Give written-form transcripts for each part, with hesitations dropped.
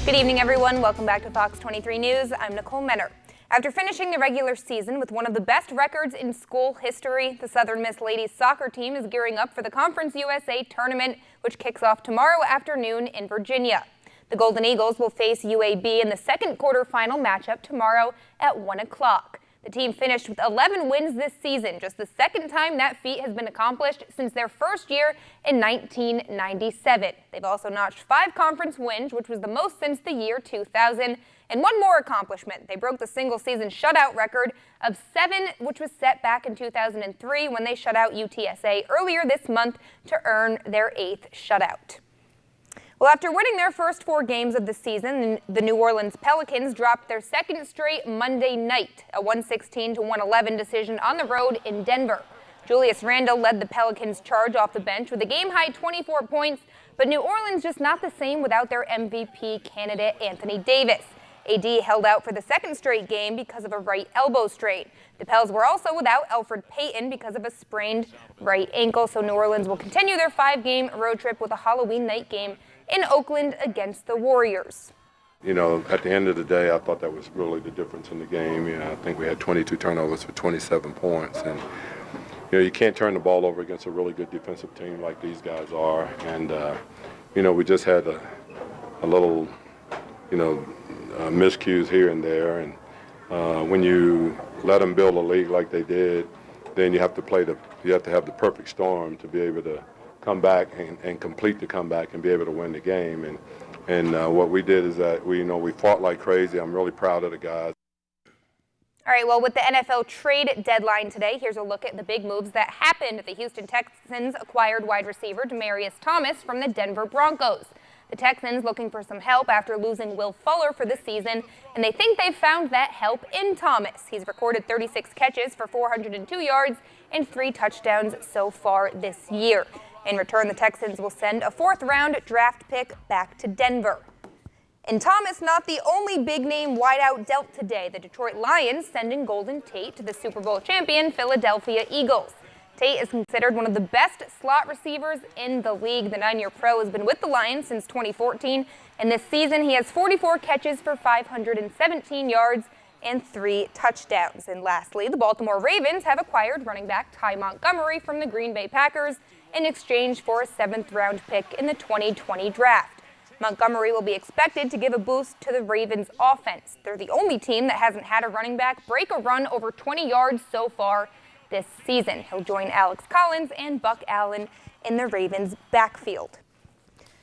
Good evening, everyone. Welcome back to Fox 23 News. I'm Nicole Menner. After finishing the regular season with one of the best records in school history, the Southern Miss ladies soccer team is gearing up for the Conference USA tournament, which kicks off tomorrow afternoon in Virginia. The Golden Eagles will face UAB in the second quarterfinal matchup tomorrow at 1 o'clock. The team finished with 11 wins this season, just the second time that feat has been accomplished since their first year in 1997. They've also notched 5 conference wins, which was the most since the year 2000. And one more accomplishment. They broke the single-season shutout record of 7, which was set back in 2003 when they shut out UTSA earlier this month to earn their 8th shutout. Well, after winning their first 4 games of the season, the New Orleans Pelicans dropped their second straight Monday night, a 116-111 decision on the road in Denver. Julius Randle led the Pelicans' charge off the bench with a game-high 24 points, but New Orleans just not the same without their MVP candidate Anthony Davis. AD held out for the second straight game because of a right elbow strain. The Pels were also without Elfrid Payton because of a sprained right ankle, so New Orleans will continue their 5-game road trip with a Halloween night game in Oakland against the Warriors. You know, at the end of the day, I thought that was really the difference in the game. You know, I think we had 22 turnovers for 27 points. And, you know, you can't turn the ball over against a really good defensive team like these guys are. And, you know, we just had a little, you know, miscues here and there. And when you let them build a league like they did, then you have to have the perfect storm to be able to come back and complete the comeback and be able to win the game. And what we did is that we fought like crazy. I'm really proud of the guys. All right, well, with the NFL trade deadline today, here's a look at the big moves that happened. The Houston Texans acquired wide receiver Demaryius Thomas from the Denver Broncos. The Texans looking for some help after losing Will Fuller for the season, and they think they've found that help in Thomas. He's recorded 36 catches for 402 yards and 3 touchdowns so far this year. In return, the Texans will send a 4th-round draft pick back to Denver. And Thomas not the only big-name wideout dealt today. The Detroit Lions sending Golden Tate to the Super Bowl champion Philadelphia Eagles. Tate is considered one of the best slot receivers in the league. The 9-year pro has been with the Lions since 2014, and this season he has 44 catches for 517 yards and 3 touchdowns. And lastly, the Baltimore Ravens have acquired running back Ty Montgomery from the Green Bay Packers in exchange for a 7th-round pick in the 2020 draft. Montgomery will be expected to give a boost to the Ravens' offense. They're the only team that hasn't had a running back break a run over 20 yards so far this season. He'll join Alex Collins and Buck Allen in the Ravens' backfield.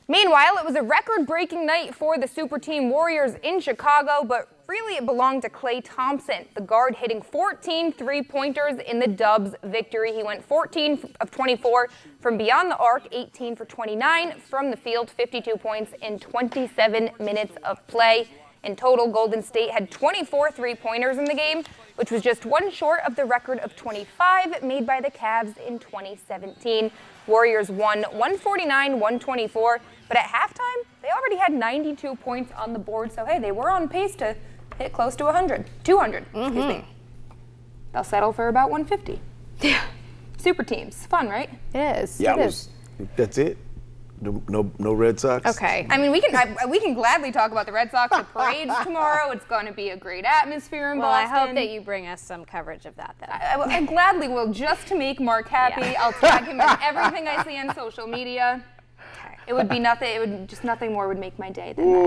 Meanwhile, it was a record-breaking night for the Super Team Warriors in Chicago, but really it belonged to Klay Thompson, the guard hitting 14 three-pointers in the Dubs' victory. He went 14 of 24 from beyond the arc, 18 for 29 from the field, 52 points in 27 minutes of play. In total, Golden State had 24 three-pointers in the game, which was just one short of the record of 25 made by the Cavs in 2017. Warriors won 149-124, but at halftime, they already had 92 points on the board, so hey, they were on pace to hit close to 200, excuse me. They'll settle for about 150. Yeah. Super teams, fun, right? It is. Yeah, it is. That's it. No Red Sox. Okay. I mean, we can gladly talk about the Red Sox. The parade's tomorrow. It's going to be a great atmosphere in Boston. I hope that you bring us some coverage of that then. I gladly will, just to make Mark happy. Yeah. I'll tag him in everything I see on social media. Okay. It would be nothing. It would just nothing more would make my day than that.